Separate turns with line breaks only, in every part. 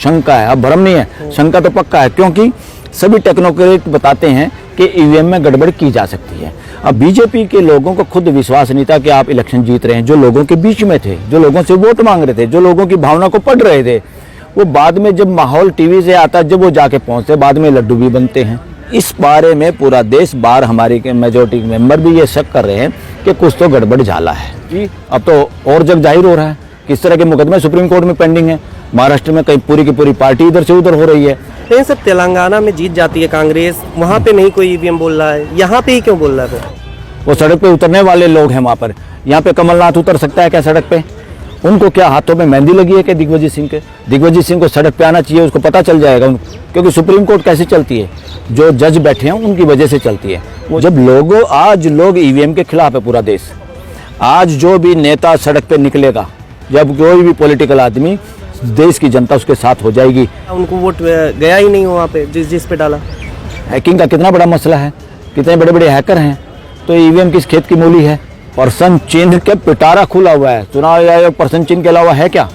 शंका है, अब भ्रम नहीं है, शंका तो पक्का है, क्योंकि सभी टेक्नोक्रेट बताते हैं कि ईवीएम में गड़बड़ की जा सकती है। अब बीजेपी के लोगों को खुद विश्वास नहीं था कि आप इलेक्शन जीत रहे हैं। जो लोगों के बीच में थे, जो लोगों से वोट मांग रहे थे, जो लोगों की भावना को पढ़ रहे थे, वो बाद में जब माहौल टीवी से आता, जब वो जाके पहुंचते, बाद में लड्डू भी बनते हैं। इस बारे में पूरा देश बार हमारी के मेजोरिटी मेंबर भी ये शक कर रहे हैं कि कुछ तो गड़बड़ झाला है जी। अब तो और जग जाहिर हो रहा है किस तरह के मुकदमे सुप्रीम कोर्ट में पेंडिंग है। महाराष्ट्र में कई पूरी की पूरी पार्टी इधर से उधर हो रही है।
लेकिन सर तेलंगाना में जीत जाती है कांग्रेस, वहाँ पे नहीं कोई ईवीएम बोल रहा है, यहाँ पे ही क्यों बोल रहा है?
वो सड़क पे उतरने वाले लोग हैं वहाँ पर। यहाँ पे कमलनाथ उतर सकता है क्या सड़क पे? उनको क्या हाथों में मेहंदी लगी है कि दिग्विजय सिंह के? दिग्विजय सिंह को सड़क पे आना चाहिए, उसको पता चल जाएगा क्योंकि सुप्रीम कोर्ट कैसे चलती है, जो जज बैठे हैं उनकी वजह से चलती है। वो जब लोगों आज लोग ईवीएम के खिलाफ है पूरा देश। आज जो भी नेता सड़क पे निकलेगा, जब कोई भी पॉलिटिकल आदमी, देश की जनता उसके साथ हो जाएगी।
उनको वोट गया ही नहीं वहाँ पे जिस पे डाला।
हैकिंग का कितना बड़ा मसला है, कितने बड़े बड़े हैकर हैं, तो ईवीएम किस खेत की मूली है? पर्सन चिन्ह के पिटारा खुला हुआ है, चुनाव आयोग पर्सन चिन्ह के अलावा है क्या?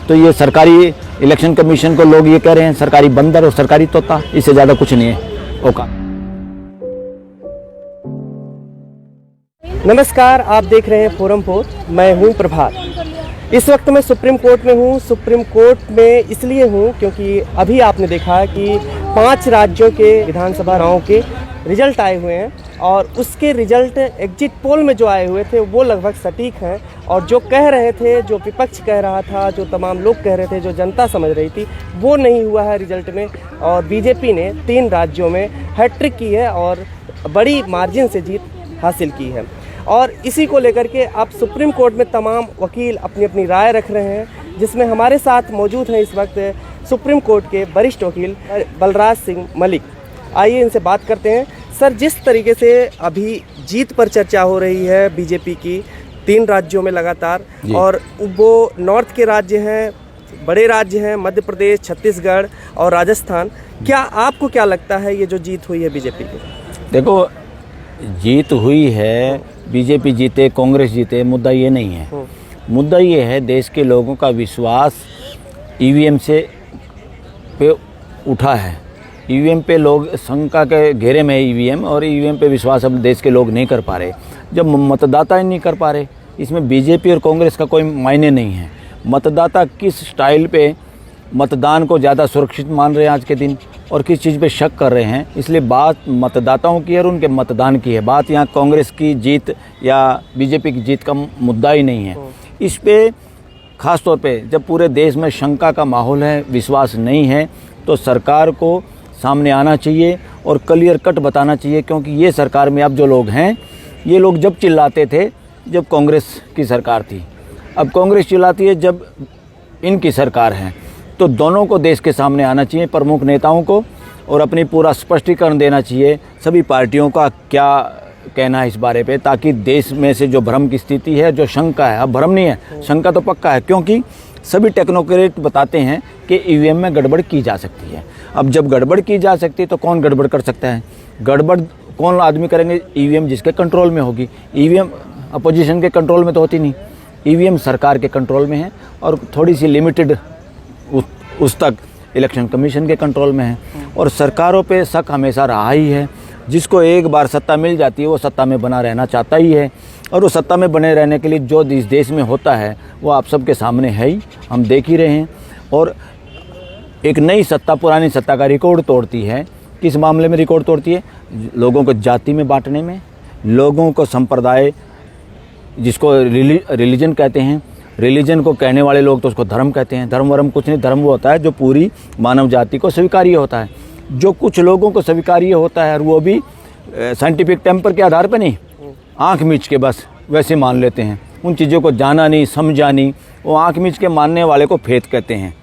तो ये सरकारी इलेक्शन कमीशन को लोग ये कह रहे हैं सरकारी बंदर और सरकारी तोता, इससे ज्यादा कुछ नहीं है। ओका
नमस्कार, आप देख रहे हैं फोरम पोर, मैं हूं प्रभात। इस वक्त मैं सुप्रीम कोर्ट में हूं। सुप्रीम कोर्ट में इसलिए हूं क्योंकि अभी आपने देखा कि 5 राज्यों के विधानसभा चुनाव के रिजल्ट आए हुए हैं और उसके रिजल्ट एग्जिट पोल में जो आए हुए थे वो लगभग सटीक हैं। और जो कह रहे थे, जो विपक्ष कह रहा था, जो तमाम लोग कह रहे थे, जो जनता समझ रही थी, वो नहीं हुआ है रिजल्ट में। और बीजेपी ने 3 राज्यों में हैट्रिक की है और बड़ी मार्जिन से जीत हासिल की है। और इसी को लेकर के अब सुप्रीम कोर्ट में तमाम वकील अपनी अपनी राय रख रहे हैं, जिसमें हमारे साथ मौजूद हैं इस वक्त सुप्रीम कोर्ट के वरिष्ठ वकील बलराज सिंह मलिक। आइए इनसे बात करते हैं। सर, जिस तरीके से अभी जीत पर चर्चा हो रही है बीजेपी की 3 राज्यों में लगातार, और वो नॉर्थ के राज्य हैं, बड़े राज्य हैं, मध्य प्रदेश, छत्तीसगढ़ और राजस्थान, क्या आपको क्या लगता है ये जो जीत हुई है बीजेपी की?
देखो, जीत हुई है, बीजेपी जीते, कांग्रेस जीते, मुद्दा ये नहीं है। मुद्दा ये है देश के लोगों का विश्वास ईवीएम से पे उठा है। ईवीएम पे लोग शंका के घेरे में ईवीएम, और ईवीएम पे विश्वास अब देश के लोग नहीं कर पा रहे। जब मतदाता ही नहीं कर पा रहे, इसमें बीजेपी और कांग्रेस का कोई मायने नहीं है। मतदाता किस स्टाइल पे मतदान को ज़्यादा सुरक्षित मान रहे हैं आज के दिन, और किस चीज़ पे शक कर रहे हैं, इसलिए बात मतदाताओं की और उनके मतदान की है। बात यहाँ कांग्रेस की जीत या बीजेपी की जीत का मुद्दा ही नहीं है। इस पे ख़ास तौर पे जब पूरे देश में शंका का माहौल है, विश्वास नहीं है, तो सरकार को सामने आना चाहिए और क्लियर कट बताना चाहिए। क्योंकि ये सरकार में अब जो लोग हैं, ये लोग जब चिल्लाते थे जब कांग्रेस की सरकार थी, अब कांग्रेस चिल्लाती है जब इनकी सरकार है, तो दोनों को देश के सामने आना चाहिए, प्रमुख नेताओं को, और अपनी पूरा स्पष्टीकरण देना चाहिए सभी पार्टियों का क्या कहना है इस बारे पे, ताकि देश में से जो भ्रम की स्थिति है, जो शंका है, अब भ्रम नहीं है, शंका तो पक्का है, क्योंकि सभी टेक्नोक्रेट बताते हैं कि ईवीएम में गड़बड़ की जा सकती है। अब जब गड़बड़ की जा सकती है तो कौन गड़बड़ कर सकता है? गड़बड़ कौन आदमी करेंगे? ईवीएम जिसके कंट्रोल में होगी। ईवीएम अपोजिशन के कंट्रोल में तो होती नहीं, ईवीएम सरकार के कंट्रोल में है, और थोड़ी सी लिमिटेड उस तक इलेक्शन कमीशन के कंट्रोल में है। और सरकारों पे शक हमेशा रहा ही है। जिसको एक बार सत्ता मिल जाती है वो सत्ता में बना रहना चाहता ही है, और वो सत्ता में बने रहने के लिए जो इस देश में होता है वो आप सबके सामने है ही, हम देख ही रहे हैं। और एक नई सत्ता पुरानी सत्ता का रिकॉर्ड तोड़ती है। किस मामले में रिकॉर्ड तोड़ती है? लोगों को जाति में बांटने में, लोगों को संप्रदाय, जिसको रिलीजन कहते हैं, रिलीजन को कहने वाले लोग तो उसको धर्म कहते हैं। धर्म वरम कुछ नहीं, धर्म वो होता है जो पूरी मानव जाति को स्वीकार्य होता है। जो कुछ लोगों को स्वीकार्य होता है, और वो भी साइंटिफिक टेम्पर के आधार पर नहीं, आँख मीच के बस वैसे मान लेते हैं। उन चीज़ों को जाना नहीं, समझा नहीं, वो आँख मीच के मानने वाले को फेत कहते हैं।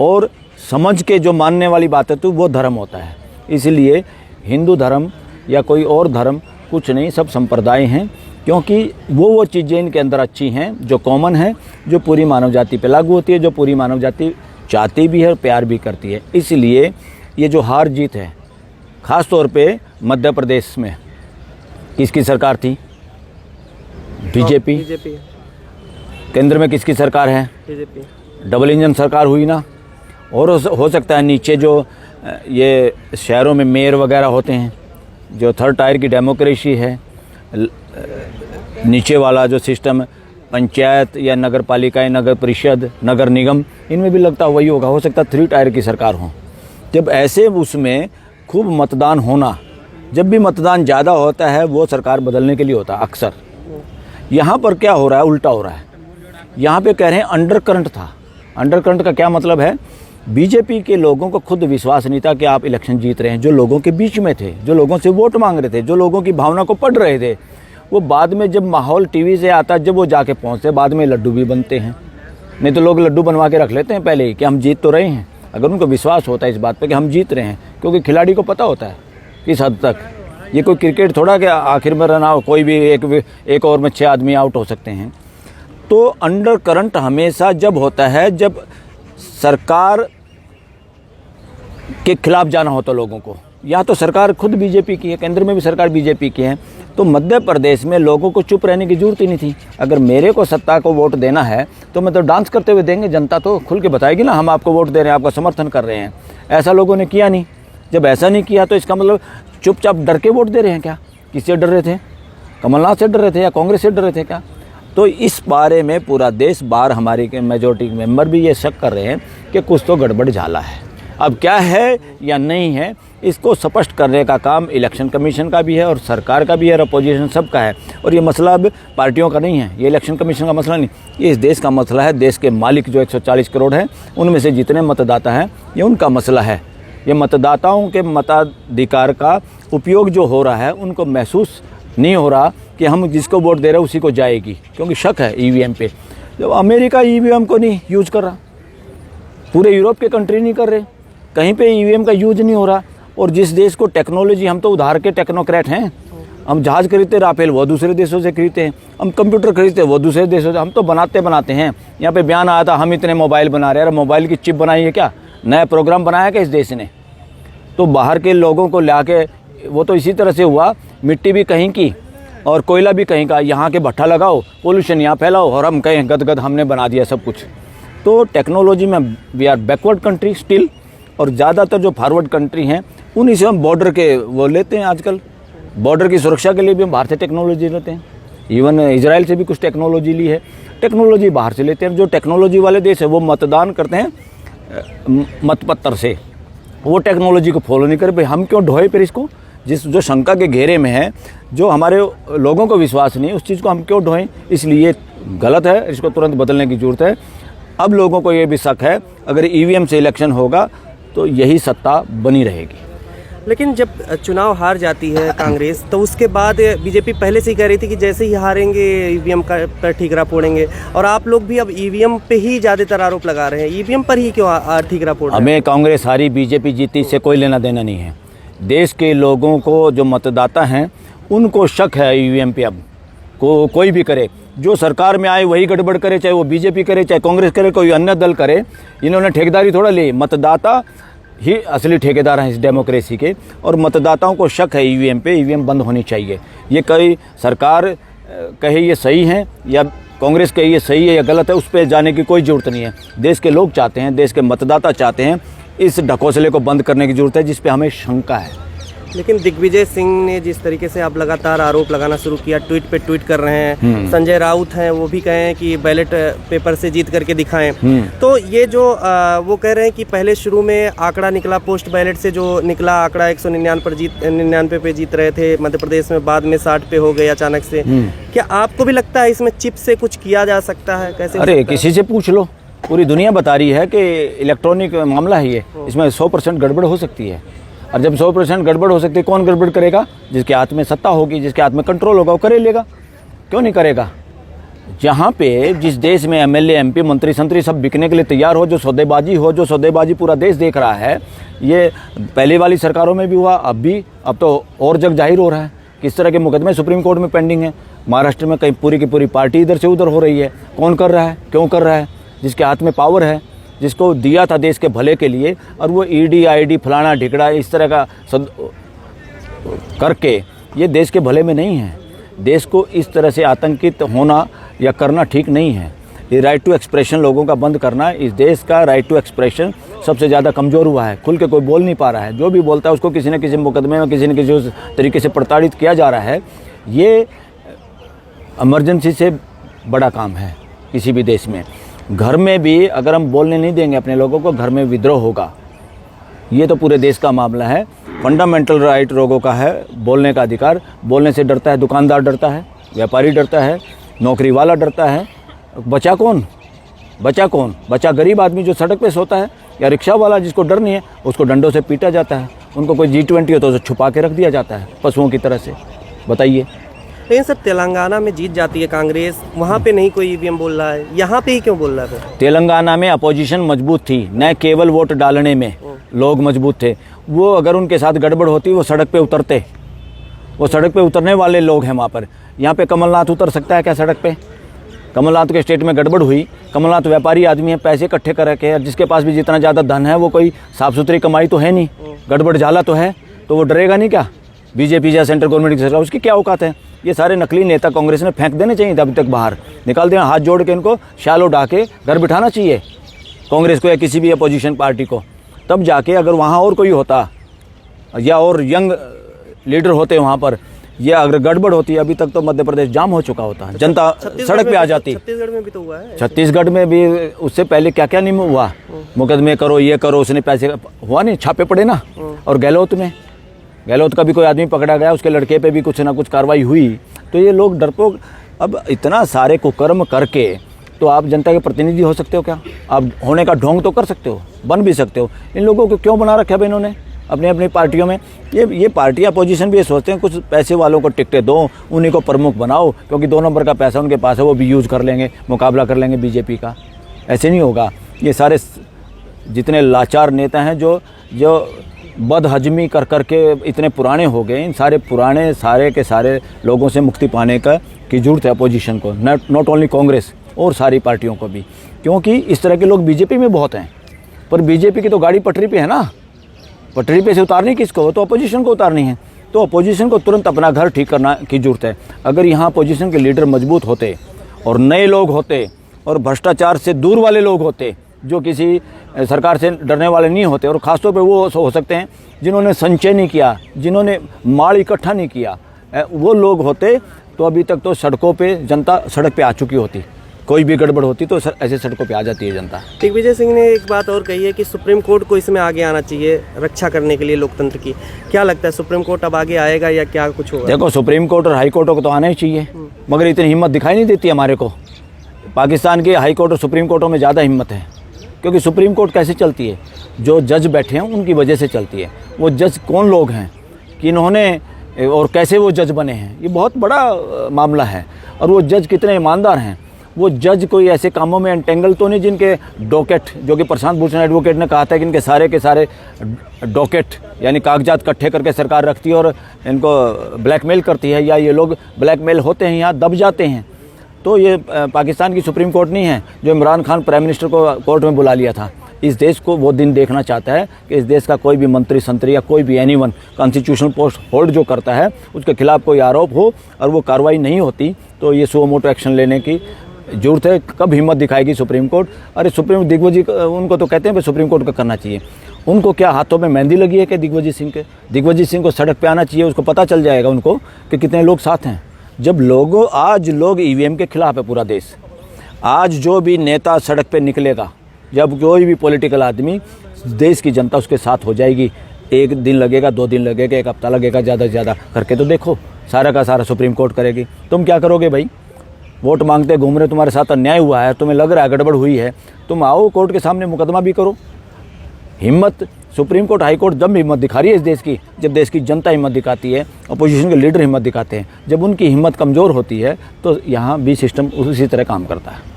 और समझ के जो मानने वाली बात है तो वो धर्म होता है। इसलिए हिंदू धर्म या कोई और धर्म कुछ नहीं, सब संप्रदाय हैं, क्योंकि वो चीज़ें इनके अंदर अच्छी हैं जो कॉमन है, जो पूरी मानव जाति पे लागू होती है, जो पूरी मानव जाति चाहती भी है और प्यार भी करती है। इसलिए ये जो हार जीत है, ख़ास तौर पे मध्य प्रदेश में किसकी सरकार थी? बीजेपी। केंद्र में किसकी सरकार है?
बीजेपी।
डबल इंजन सरकार हुई ना। और हो सकता है नीचे जो ये शहरों में मेयर वगैरह होते हैं, जो थर्ड टायर की डेमोक्रेसी है, नीचे वाला जो सिस्टम है, पंचायत या नगर पालिकाएँ, नगर परिषद, नगर निगम, इनमें भी लगता वही होगा। हो सकता है 3 टायर की सरकार हो। जब ऐसे उसमें खूब मतदान होना, जब भी मतदान ज़्यादा होता है वो सरकार बदलने के लिए होता है अक्सर। यहाँ पर क्या हो रहा है, उल्टा हो रहा है। यहाँ पे कह रहे हैं अंडर करंट था। अंडर करंट का क्या मतलब है? बीजेपी के लोगों को खुद विश्वास नहीं था कि आप इलेक्शन जीत रहे हैं। जो लोगों के बीच में थे, जो लोगों से वोट मांग रहे थे, जो लोगों की भावना को पढ़ रहे थे, वो बाद में जब माहौल टीवी से आता, जब वो जाके पहुँचते, बाद में लड्डू भी बनते हैं। नहीं तो लोग लड्डू बनवा के रख लेते हैं पहले ही कि हम जीत तो रहे हैं। अगर उनको विश्वास होता है इस बात पे कि हम जीत रहे हैं, क्योंकि खिलाड़ी को पता होता है किस हद तक, ये कोई क्रिकेट थोड़ा कि आखिर में रन आउट, कोई भी एक ओवर में 6 आदमी आउट हो सकते हैं। तो अंडर करंट हमेशा जब होता है जब सरकार के खिलाफ जाना होता लोगों को। यहाँ तो सरकार खुद बीजेपी की है, केंद्र में भी सरकार बीजेपी की है, तो मध्य प्रदेश में लोगों को चुप रहने की जरूरत ही नहीं थी। अगर मेरे को सत्ता को वोट देना है तो मैं तो डांस करते हुए देंगे, जनता तो खुल के बताएगी ना हम आपको वोट दे रहे हैं, आपका समर्थन कर रहे हैं। ऐसा लोगों ने किया नहीं। जब ऐसा नहीं किया तो इसका मतलब चुपचाप डर के वोट दे रहे हैं क्या? किससे डर रहे थे? कमलनाथ से डर रहे थे या कांग्रेस से डर रहे थे क्या? तो इस बारे में पूरा देश बाहर हमारी के मेजॉरिटी मेंबर भी ये शक कर रहे हैं कि कुछ तो गड़बड़ झाला है। अब क्या है या नहीं है, इसको स्पष्ट करने का काम इलेक्शन कमीशन का भी है और सरकार का भी है और अपोजिशन सबका है। और ये मसला अब पार्टियों का नहीं है, ये इलेक्शन कमीशन का मसला नहीं, ये इस देश का मसला है। देश के मालिक जो 140 करोड़ हैं, उनमें से जितने मतदाता हैं, ये उनका मसला है। ये मतदाताओं के मताधिकार का उपयोग जो हो रहा है, उनको महसूस नहीं हो रहा कि हम जिसको वोट दे रहे हैं उसी को जाएगी, क्योंकि शक है ईवीएम पे। जब अमेरिका ईवीएम को नहीं यूज़ कर रहा, पूरे यूरोप के कंट्री नहीं कर रहे, कहीं पे ईवीएम का यूज नहीं हो रहा। और जिस देश को टेक्नोलॉजी, हम तो उधार के टेक्नोक्रेट हैं, हम जहाज़ खरीदते राफेल वो दूसरे देशों से खरीदते हैं, हम कंप्यूटर खरीदते वो दूसरे देशों से, हम तो बनाते हैं। यहाँ पे बयान आया था हम इतने मोबाइल बना रहे हैं। अरे मोबाइल की चिप बनाई है क्या? नया प्रोग्राम बनाया क्या इस देश ने? तो बाहर के लोगों को ला के, वो तो इसी तरह से हुआ, मिट्टी भी कहीं की और कोयला भी कहीं का, यहाँ के भट्ठा लगाओ, पोल्यूशन यहाँ फैलाओ और हम कहें गदगद हमने बना दिया सब कुछ। तो टेक्नोलॉजी में we are backward country still, और ज़्यादातर जो फॉरवर्ड कंट्री हैं उन्हीं से हम बॉर्डर के वो लेते हैं। आजकल बॉर्डर की सुरक्षा के लिए भी हम बाहर से टेक्नोलॉजी लेते हैं। इवन इजराइल से भी कुछ टेक्नोलॉजी ली है, टेक्नोलॉजी बाहर से लेते हैं। जो टेक्नोलॉजी वाले देश है वो मतदान करते हैं मतपत्र से, वो टेक्नोलॉजी को फॉलो नहीं करे। भाई हम क्यों ढोए फिर इसको? जो शंका के घेरे में है, जो हमारे लोगों को विश्वास नहीं है, उस चीज़ को हम क्यों ढोएं? इसलिए गलत है, इसको तुरंत बदलने की ज़रूरत है। अब लोगों को ये भी शक है अगर ईवीएम से इलेक्शन होगा तो यही सत्ता बनी रहेगी।
लेकिन जब चुनाव हार जाती है कांग्रेस, तो उसके बाद बीजेपी पहले से ही कह रही थी कि जैसे ही हारेंगे ईवीएम पर ठीकरा फोड़ेंगे, और आप लोग भी अब ईवीएम पे ही ज़्यादातर आरोप लगा रहे हैं। ईवीएम पर ही क्यों ठीकरा फोड़ रहे हैं?
हमें कांग्रेस हारी, बीजेपी जीती, इससे कोई लेना देना नहीं है। देश के लोगों को, जो मतदाता हैं, उनको शक है ईवीएम पे। अब कोई भी करे, जो सरकार में आए वही गड़बड़ करे, चाहे वो बीजेपी करे, चाहे कांग्रेस करे, कोई अन्य दल करे, इन्होंने ठेकेदारी थोड़ा ली। मतदाता ही असली ठेकेदार हैं इस डेमोक्रेसी के, और मतदाताओं को शक है ईवीएम पे। ईवीएम बंद होनी चाहिए। ये कई सरकार कहे ये सही है या कांग्रेस कहे ये सही है या गलत है, उस पर जाने की कोई ज़रूरत नहीं है। देश के लोग चाहते हैं, देश के मतदाता चाहते हैं, इस ढकोसले को बंद करने की ज़रूरत है जिस पे हमें शंका है।
लेकिन दिग्विजय सिंह ने जिस तरीके से आप लगातार आरोप लगाना शुरू किया, ट्वीट पे ट्वीट कर रहे हैं, संजय राउत हैं वो भी कहें कि बैलेट पेपर से जीत करके दिखाएं, तो ये जो वो कह रहे हैं कि पहले शुरू में आंकड़ा निकला, पोस्ट बैलेट से जो निकला आंकड़ा 199 पे जीत रहे थे मध्य प्रदेश में, बाद में 60 पे हो गए अचानक से। क्या आपको भी लगता है इसमें चिप से कुछ किया जा सकता है? कैसे?
अरे किसी से पूछ लो, पूरी दुनिया बता रही है कि इलेक्ट्रॉनिक मामला है ये, इसमें 100% गड़बड़ हो सकती है। और जब 100% गड़बड़ हो सकती है, कौन गड़बड़ करेगा? जिसके हाथ में सत्ता होगी, जिसके हाथ में कंट्रोल होगा, वो करे लेगा। क्यों नहीं करेगा? जहाँ पे जिस देश में एमएलए, एमपी, मंत्री संतरी सब बिकने के लिए तैयार हो, जो सौदेबाजी पूरा देश देख रहा है। ये पहले वाली सरकारों में भी हुआ, अब तो और जग जाहिर हो रहा है किस तरह के मुकदमे सुप्रीम कोर्ट में पेंडिंग है। महाराष्ट्र में कहीं पूरी की पूरी पार्टी इधर से उधर हो रही है। कौन कर रहा है? क्यों कर रहा है? जिसके हाथ में पावर है, जिसको दिया था देश के भले के लिए, और वो ईडी, आईडी, फलाना ढिकड़ा इस तरह का करके ये देश के भले में नहीं है। देश को इस तरह से आतंकित होना या करना ठीक नहीं है। ये राइट टू एक्सप्रेशन लोगों का बंद करना, इस देश का राइट टू एक्सप्रेशन सबसे ज़्यादा कमज़ोर हुआ है, खुल के कोई बोल नहीं पा रहा है। जो भी बोलता है उसको किसी न किसी मुकदमे में किसी न किसी उस तरीके से प्रताड़ित किया जा रहा है। ये इमरजेंसी से बड़ा काम है किसी भी देश में। घर में भी अगर हम बोलने नहीं देंगे अपने लोगों को, घर में विद्रोह होगा। ये तो पूरे देश का मामला है। फंडामेंटल राइट लोगों का है बोलने का अधिकार। बोलने से डरता है दुकानदार, डरता है व्यापारी, डरता है नौकरी वाला, डरता है। बचा कौन? बचा गरीब आदमी जो सड़क पे सोता है, या रिक्शा वाला जिसको डर नहीं है, उसको डंडों से पीटा जाता है। उनको कोई G20 हो तो उसे छुपा के रख दिया जाता है पशुओं की तरह से। बताइए।
लेकिन सर तेलंगाना में जीत जाती है कांग्रेस, वहाँ पे नहीं कोई ईवीएम बोल रहा है, यहाँ पे ही क्यों बोल रहा है?
तेलंगाना में अपोजिशन मजबूत थी, न केवल वोट डालने में लोग मजबूत थे। वो अगर उनके साथ गड़बड़ होती वो सड़क पे उतरते। वो सड़क पे उतरने वाले लोग हैं वहाँ पर। यहाँ पे कमलनाथ उतर सकता है क्या सड़क पे? कमलनाथ के स्टेट में गड़बड़ हुई। कमलनाथ व्यापारी आदमी है, पैसे इकट्ठे कर रखे हैं, जिसके पास भी जितना ज़्यादा धन है वो कोई साफ़ सुथरी कमाई तो है नहीं, गड़बड़ झाला तो है, तो वो डरेगा नहीं क्या? बीजेपी या सेंट्रल गवर्नमेंट की सरकार, उसकी क्या औकात है? ये सारे नकली नेता कांग्रेस ने फेंक देने चाहिए अभी तक, बाहर निकाल देना, हाथ जोड़ के इनको शाल उड़ा के घर बिठाना चाहिए कांग्रेस को या किसी भी अपोजिशन पार्टी को। तब जाके अगर वहाँ और कोई होता या और यंग लीडर होते वहाँ पर, या अगर गड़बड़ होती, अभी तक तो मध्य प्रदेश जाम हो चुका होता, जनता सड़क पे आ जाती।
छत्तीसगढ़ में भी तो हुआ है।
छत्तीसगढ़ में भी उससे पहले क्या क्या नहीं हुआ, मुकदमे करो, ये करो, उसने पैसे हुआ नहीं, छापे पड़े ना। और गहलोत का भी कोई आदमी पकड़ा गया, उसके लड़के पे भी कुछ ना कुछ कार्रवाई हुई। तो ये लोग डरपोक, अब इतना सारे कुकर्म करके तो आप जनता के प्रतिनिधि हो सकते हो क्या? आप होने का ढोंग तो कर सकते हो, बन भी सकते हो। इन लोगों को क्यों बना रखा है इन्होंने अपनी अपनी पार्टियों में? ये पार्टी अपोजिशन भी ये सोचते हैं कुछ पैसे वालों को टिकटें दो, उन्हीं को प्रमुख बनाओ, क्योंकि 2 नंबर का पैसा उनके पास है, वो भी यूज़ कर लेंगे, मुकाबला कर लेंगे बीजेपी का। ऐसे नहीं होगा। ये सारे जितने लाचार नेता हैं जो बदहजमी कर करके इतने पुराने हो गए, इन सारे पुराने सारे के सारे लोगों से मुक्ति पाने की जरूरत है अपोजिशन को, नॉट ओनली कांग्रेस और सारी पार्टियों को भी। क्योंकि इस तरह के लोग बीजेपी में बहुत हैं, पर बीजेपी की तो गाड़ी पटरी पे है ना, पटरी पे से उतारनी किसको? तो अपोजिशन को उतारनी है। तो अपोजिशन को तुरंत अपना घर ठीक करना की जरूरत है। अगर यहाँ अपोजिशन के लीडर मजबूत होते और नए लोग होते और भ्रष्टाचार से दूर वाले लोग होते, जो किसी सरकार से डरने वाले नहीं होते, और ख़ासतौर पे वो हो सकते हैं जिन्होंने संचय नहीं किया, जिन्होंने माल इकट्ठा नहीं किया, वो लोग होते तो अभी तक तो सड़कों पे जनता सड़क पे आ चुकी होती। कोई भी गड़बड़ होती तो ऐसे सड़कों पे आ जाती है जनता।
दिग्विजय सिंह ने एक बात और कही है कि सुप्रीम कोर्ट को इसमें आगे आना चाहिए रक्षा करने के लिए लोकतंत्र की। क्या लगता है सुप्रीम कोर्ट अब आगे आएगा या क्या कुछ होगा?
देखो, सुप्रीम कोर्ट और हाई कोर्टों को तो आना ही चाहिए, मगर इतनी हिम्मत दिखाई नहीं देती हमारे को। पाकिस्तान के हाई कोर्ट और सुप्रीम कोर्टों में ज़्यादा हिम्मत है, क्योंकि सुप्रीम कोर्ट कैसे चलती है? जो जज बैठे हैं उनकी वजह से चलती है। वो जज कौन लोग हैं, कि इन्होंने और कैसे वो जज बने हैं, ये बहुत बड़ा मामला है। और वो जज कितने ईमानदार हैं। वो जज कोई ऐसे कामों में एंटेंगल तो नहीं जिनके डॉकेट, जो कि प्रशांत भूषण एडवोकेट ने कहा था कि इनके सारे के सारे डॉकेट यानी कागजात इकट्ठे करके सरकार रखती है और इनको ब्लैकमेल करती है, या ये लोग ब्लैकमेल होते हैं, यहाँ दब जाते हैं। तो ये पाकिस्तान की सुप्रीम कोर्ट नहीं है जो इमरान खान प्राइम मिनिस्टर को कोर्ट में बुला लिया था। इस देश को वो दिन देखना चाहता है कि इस देश का कोई भी मंत्री संतरी या कोई भी एनीवन कॉन्स्टिट्यूशनल पोस्ट होल्ड जो करता है, उसके खिलाफ कोई आरोप हो और वो कार्रवाई नहीं होती, तो ये सुओ मोटो एक्शन लेने की जरूरत है। कब हिम्मत दिखाएगी सुप्रीम कोर्ट? अरे सुप्रीम दिग्विजय उनको तो कहते हैं सुप्रीम कोर्ट का करना चाहिए। उनको क्या हाथों में मेहंदी लगी है कि दिग्विजय सिंह के? दिग्विजय सिंह को सड़क पे आना चाहिए, उसको पता चल जाएगा उनको कि कितने लोग साथ हैं। जब आज लोग ईवीएम के खिलाफ है पूरा देश। आज जो भी नेता सड़क पे निकलेगा, जब कोई भी पॉलिटिकल आदमी, देश की जनता उसके साथ हो जाएगी। 1 दिन लगेगा, 2 दिन लगेगा, 1 हफ्ता लगेगा, ज़्यादा से ज़्यादा करके तो देखो, सारा का सारा सुप्रीम कोर्ट करेगी। तुम क्या करोगे भाई? वोट मांगते घूम रहे, तुम्हारे साथ अन्याय हुआ है, तुम्हें लग रहा है गड़बड़ हुई है, तुम आओ कोर्ट के सामने मुकदमा भी करो। हिम्मत सुप्रीम कोर्ट हाई कोर्ट जब हिम्मत दिखा रही है इस देश की, जब देश की जनता हिम्मत दिखाती है, अपोजिशन के लीडर हिम्मत दिखाते हैं, जब उनकी हिम्मत कमज़ोर होती है तो यहाँ भी सिस्टम उसी तरह काम करता है।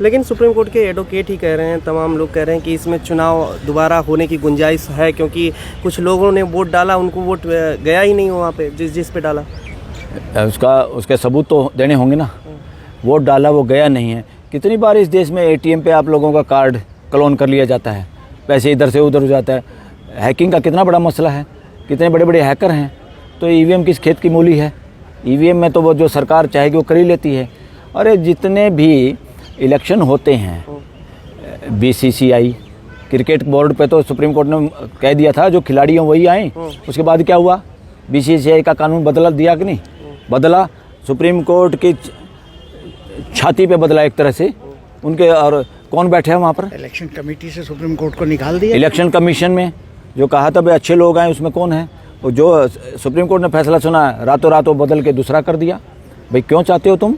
लेकिन सुप्रीम कोर्ट के एडवोकेट ही कह रहे हैं, तमाम लोग कह रहे हैं कि इसमें चुनाव दोबारा होने की गुंजाइश है, क्योंकि कुछ लोगों ने वोट डाला, उनको वोट गया ही नहीं वहाँ पे, जिस पे डाला।
उसके सबूत तो देने होंगे ना। वोट डाला, वो गया नहीं है। कितनी बार इस देश में एटीएम पे आप लोगों का कार्ड क्लोन कर लिया जाता है, पैसे इधर से उधर हो जाता है। हैकिंग का कितना बड़ा मसला है, कितने बड़े बड़े हैकर हैं। तो ईवीएम किस खेत की मूली है? ईवीएम में तो वो जो सरकार चाहेगी वो कर ही लेती है। अरे जितने भी इलेक्शन होते हैं, बीसीसीआई, क्रिकेट बोर्ड पे तो सुप्रीम कोर्ट ने कह दिया था जो खिलाड़ी हैं वही आए। उसके बाद क्या हुआ, बीसीसीआई का कानून बदला दिया कि नहीं बदला, सुप्रीम कोर्ट की छाती पे बदला एक तरह से उनके। और कौन बैठे हैं वहाँ पर?
इलेक्शन कमेटी से सुप्रीम कोर्ट को निकाल दिया।
इलेक्शन कमीशन में जो कहा था भाई अच्छे लोग आए, उसमें कौन है? और जो सुप्रीम कोर्ट ने फैसला सुना रातों रात वो बदल के दूसरा कर दिया। भाई क्यों चाहते हो तुम?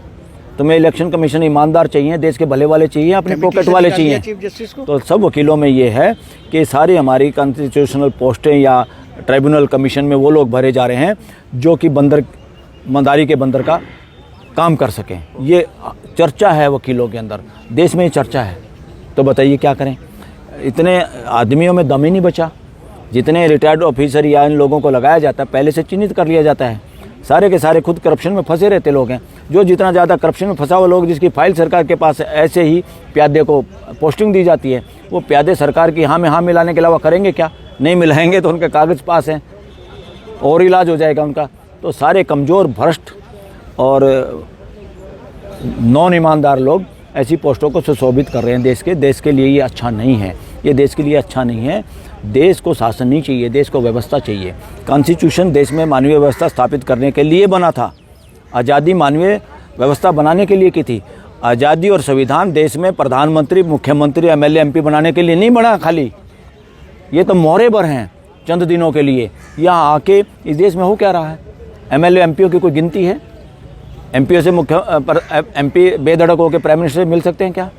तुम्हें इलेक्शन कमीशन ईमानदार चाहिए, देश के भले वाले चाहिए, अपने पॉकेट वाले चाहिए।
चीफ जस्टिस को
तो सब वकीलों में ये है कि सारी हमारी कॉन्स्टिट्यूशनल पोस्टें या ट्राइब्यूनल कमीशन में वो लोग भरे जा रहे हैं जो कि बंदारी के बंदर का काम कर सकें। ये चर्चा है वकीलों के अंदर, देश में ही चर्चा है। तो बताइए क्या करें? इतने आदमियों में दम ही नहीं बचा। जितने रिटायर्ड ऑफिसर या इन लोगों को लगाया जाता है पहले से चिन्हित कर लिया जाता है। सारे के सारे खुद करप्शन में फंसे रहते लोग हैं। जो जितना ज़्यादा करप्शन में फंसा हुआ लोग जिसकी फाइल सरकार के पास है, ऐसे ही प्यादे को पोस्टिंग दी जाती है। वो प्यादे सरकार की हाँ में हाँ मिलाने के अलावा करेंगे क्या? नहीं मिलाएंगे तो उनके कागज़ पास हैं और इलाज हो जाएगा उनका। तो सारे कमज़ोर, भ्रष्ट और नॉन ईमानदार लोग ऐसी पोस्टों को सुशोभित कर रहे हैं देश के लिए ये अच्छा नहीं है। ये देश के लिए अच्छा नहीं है। देश को शासन नहीं चाहिए, देश को व्यवस्था चाहिए। कॉन्स्टिट्यूशन देश में मानवीय व्यवस्था स्थापित करने के लिए बना था। आज़ादी मानवीय व्यवस्था बनाने के लिए की थी। आज़ादी और संविधान देश में प्रधानमंत्री, मुख्यमंत्री, एमएलए, एमपी बनाने के लिए नहीं बना खाली। ये तो मोहरे भर हैं चंद दिनों के लिए। यहाँ आके इस देश में हो क्या रहा है? एमएलए, एमपीओ की कोई गिनती है? एमपीओ से एमपी बेधड़क होकर प्राइम मिनिस्टर से मिल सकते हैं क्या?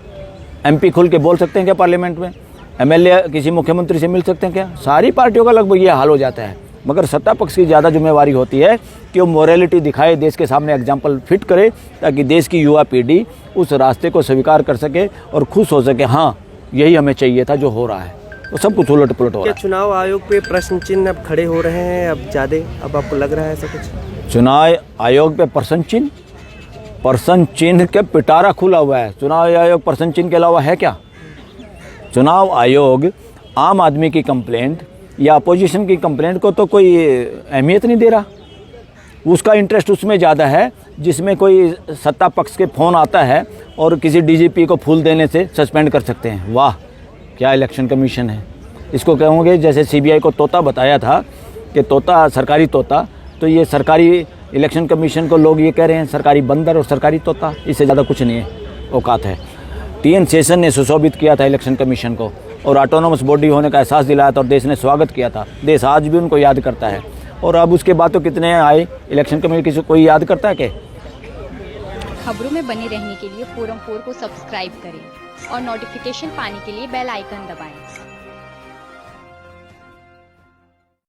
एमपी खुल के बोल सकते हैं क्या पार्लियामेंट में? एमएलए किसी मुख्यमंत्री से मिल सकते हैं क्या? सारी पार्टियों का लगभग ये हाल हो जाता है। मगर सत्ता पक्ष की ज़्यादा जिम्मेवारी होती है कि वो मोरालिटी दिखाए, देश के सामने एग्जाम्पल फिट करे, ताकि देश की युवा पीढ़ी उस रास्ते को स्वीकार कर सके और खुश हो सके, हाँ यही हमें चाहिए था जो हो रहा है। तो सब कुछ उलट पुलट हो रहा है।
क्या चुनाव आयोग पे प्रश्न चिन्ह अब खड़े हो रहे हैं? अब ज़्यादा अब आपको लग रहा है ऐसा कुछ?
चुनाव आयोग पे प्रश्न चिन्ह के पिटारा खुला हुआ है। चुनाव आयोग प्रश्न चिन्ह के अलावा है क्या? चुनाव आयोग आम आदमी की कंप्लेंट या अपोजिशन की कंप्लेंट को तो कोई अहमियत नहीं दे रहा। उसका इंटरेस्ट उसमें ज़्यादा है जिसमें कोई सत्ता पक्ष के फ़ोन आता है और किसी डीजीपी को फूल देने से सस्पेंड कर सकते हैं। वाह क्या इलेक्शन कमीशन है! इसको कहोगे जैसे सीबीआई को तोता बताया था कि तोता सरकारी तोता, तो ये सरकारी इलेक्शन कमीशन को लोग ये कह रहे हैं सरकारी बंदर और सरकारी तोता। इससे ज़्यादा कुछ नहीं है, औकात है। टीएन शेषन ने सुशोभित किया था इलेक्शन कमीशन को और ऑटोनोमस बॉडी होने का एहसास दिलाया था और देश ने स्वागत किया था। देश आज भी उनको याद करता है। और अब उसके बाद तो कितने आए इलेक्शन कमीशन, किसी कोई याद करता है क्या?
खबरों में बने रहने के लिए फोरम 4 को सब्सक्राइब करें और नोटिफिकेशन पाने के लिए बेल आइकन दबाएं।